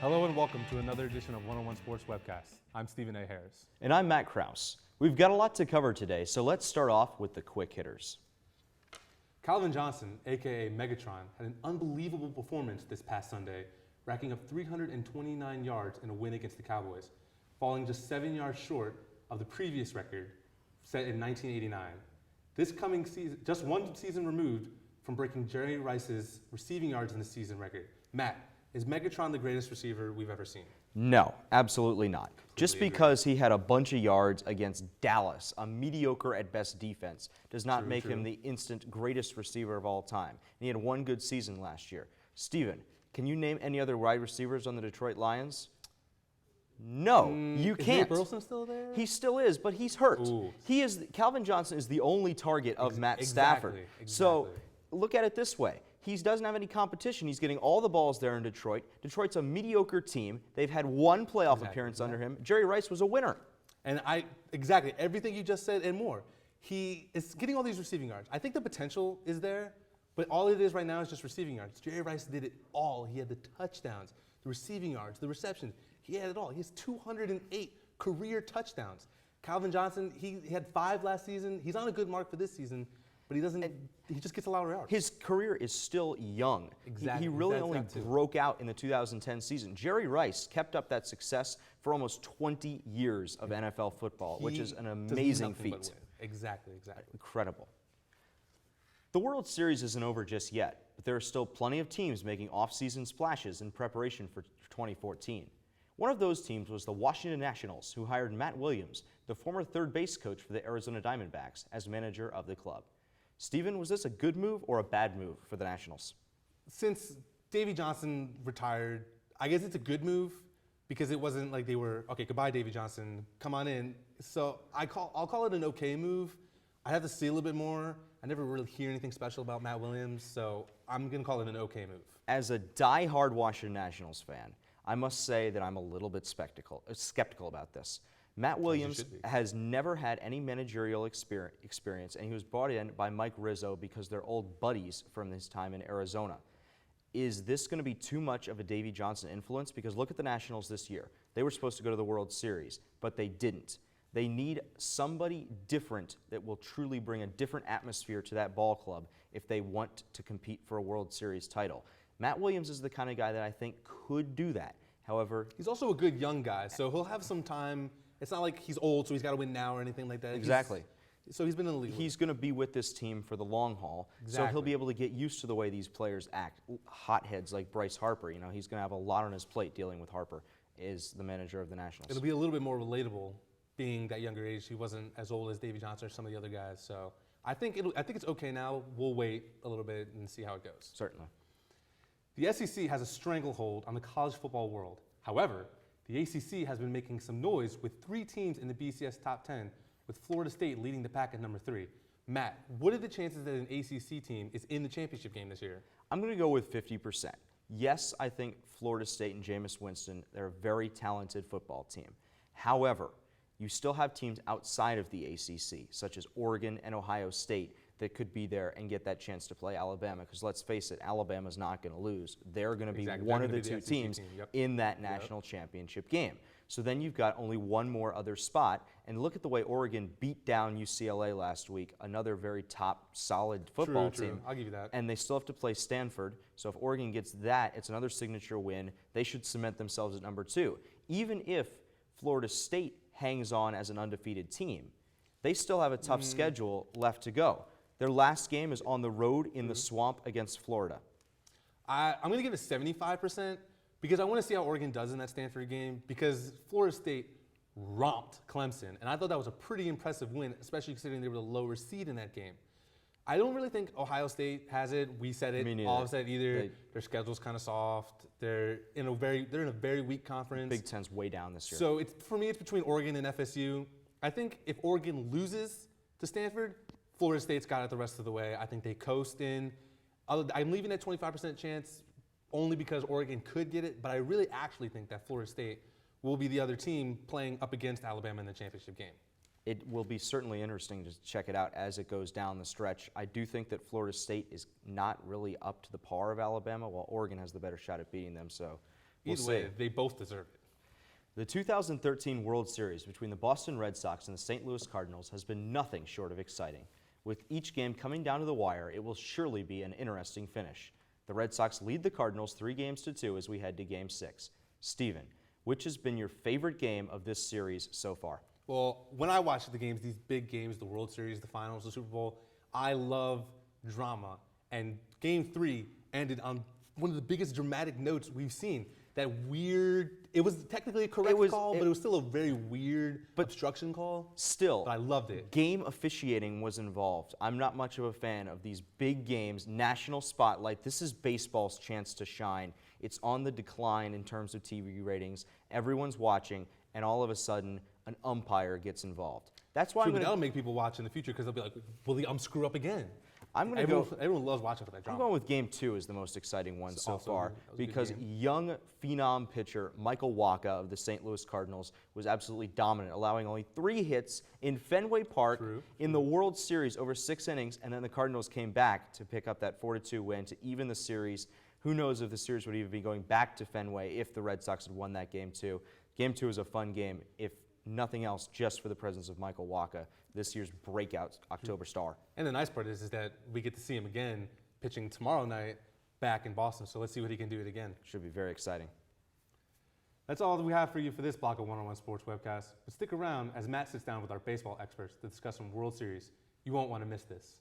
Hello and welcome to another edition of 101 Sports Webcast. I'm Stephen A. Harris. And I'm Matt Krause. We've got a lot to cover today, so let's start off with the quick hitters. Calvin Johnson, aka Megatron, had an unbelievable performance this past Sunday, racking up 329 yards in a win against the Cowboys, falling just 7 yards short of the previous record set in 1989. This coming season, just one season removed from breaking Jerry Rice's receiving yards in the season record. Matt, is Megatron the greatest receiver we've ever seen? No, absolutely not. Just because he had a bunch of yards against Dallas, a mediocre at best defense, does not make him the instant greatest receiver of all time. And he had one good season last year. Steven, can you name any other wide receivers on the Detroit Lions? No, you can't. Is Burleson still there? He still is, but he's hurt. Ooh. Calvin Johnson is the only target of Matt Stafford. Exactly. So look at it this way. He doesn't have any competition. He's getting all the balls there in Detroit. Detroit's a mediocre team. They've had one playoff appearance under him. Jerry Rice was a winner. And everything you just said and more. He is getting all these receiving yards. I think the potential is there, but all it is right now is just receiving yards. Jerry Rice did it all. He had the touchdowns, the receiving yards, the receptions. He had it all. He has 208 career touchdowns. Calvin Johnson, he had 5 last season. He's on a good mark for this season. But he just gets a lot of yards. His career is still young. Exactly. He really only broke out in the 2010 season. Jerry Rice kept up that success for almost 20 years of NFL football, which is an amazing feat. Exactly. Incredible. The World Series isn't over just yet, but there are still plenty of teams making off-season splashes in preparation for 2014. One of those teams was the Washington Nationals, who hired Matt Williams, the former third base coach for the Arizona Diamondbacks, as manager of the club. Stephen, was this a good move or a bad move for the Nationals? Since Davey Johnson retired, I guess it's a good move because it wasn't like they were, okay, goodbye, Davey Johnson, come on in. So I'll call it an okay move. I have to see a little bit more. I never really hear anything special about Matt Williams, so I'm going to call it an okay move. As a die-hard Washington Nationals fan, I must say that I'm a little bit skeptical about this. Matt Williams has never had any managerial experience, and he was brought in by Mike Rizzo because they're old buddies from his time in Arizona. Is this going to be too much of a Davey Johnson influence? Because look at the Nationals this year. They were supposed to go to the World Series, but they didn't. They need somebody different that will truly bring a different atmosphere to that ball club if they want to compete for a World Series title. Matt Williams is the kind of guy that I think could do that. However, he's also a good young guy, so he'll have some time. It's not like he's old, so he's got to win now or anything like that. Exactly. So he's been in the league. He's going to be with this team for the long haul, so he'll be able to get used to the way these players act. Hotheads like Bryce Harper, he's going to have a lot on his plate dealing with Harper, is the manager of the Nationals. It'll be a little bit more relatable being that younger age. He wasn't as old as Davey Johnson or some of the other guys. So I think it's okay now. We'll wait a little bit and see how it goes. Certainly. The SEC has a stranglehold on the college football world. However, the ACC has been making some noise with 3 teams in the BCS top 10, with Florida State leading the pack at number 3. Matt, what are the chances that an ACC team is in the championship game this year? I'm going to go with 50%. Yes, I think Florida State and Jameis Winston, they're a very talented football team. However, you still have teams outside of the ACC, such as Oregon and Ohio State, that could be there and get that chance to play Alabama. Because let's face it, Alabama's not going to lose. They're going to be one of the 2 teams in that national championship game. So then you've got only one more other spot. And look at the way Oregon beat down UCLA last week, another very top, solid football team. I'll give you that. And they still have to play Stanford. So if Oregon gets that, it's another signature win. They should cement themselves at number 2. Even if Florida State hangs on as an undefeated team, they still have a tough schedule left to go. Their last game is on the road in the swamp against Florida. I'm going to give it 75% because I want to see how Oregon does in that Stanford game, because Florida State romped Clemson, and I thought that was a pretty impressive win, especially considering they were the lower seed in that game. I don't really think Ohio State has it. We said it. All said either. Their schedule's kind of soft. They're in a very weak conference. Big Ten's way down this year. So for me, it's between Oregon and FSU. I think if Oregon loses to Stanford, Florida State's got it the rest of the way. I think they coast in. I'm leaving that 25% chance only because Oregon could get it, but I really actually think that Florida State will be the other team playing up against Alabama in the championship game. It will be certainly interesting to check it out as it goes down the stretch. I do think that Florida State is not really up to the par of Alabama, while Oregon has the better shot at beating them. So Either way, they both deserve it. The 2013 World Series between the Boston Red Sox and the St. Louis Cardinals has been nothing short of exciting. With each game coming down to the wire, it will surely be an interesting finish. The Red Sox lead the Cardinals 3-2 as we head to Game 6. Steven, which has been your favorite game of this series so far? Well, when I watch the games, these big games, the World Series, the Finals, the Super Bowl, I love drama. And Game 3 ended on one of the biggest dramatic notes we've seen. That weird, it was technically a correct call, but it was still a very weird obstruction call. Still, but I loved it. Game officiating was involved. I'm not much of a fan of these big games, national spotlight. This is baseball's chance to shine. It's on the decline in terms of TV ratings. Everyone's watching, and all of a sudden, an umpire gets involved. That's why that'll make people watch in the future because they'll be like, will the screw up again? Everyone loves watching for that drama. I'm going with Game 2 as the most exciting one so far because young phenom pitcher Michael Wacha of the St. Louis Cardinals was absolutely dominant, allowing only 3 hits in Fenway Park in the World Series over 6 innings, and then the Cardinals came back to pick up that 4-2 win to even the series. Who knows if the series would even be going back to Fenway if the Red Sox had won that Game 2. Game 2 is a fun game, if nothing else, just for the presence of Michael Wacha, this year's breakout October star. And the nice part is that we get to see him again pitching tomorrow night back in Boston. So let's see what he can do it again. Should be very exciting. That's all that we have for you for this block of One-on-One Sports Webcast. But stick around as Matt sits down with our baseball experts to discuss some World Series. You won't want to miss this.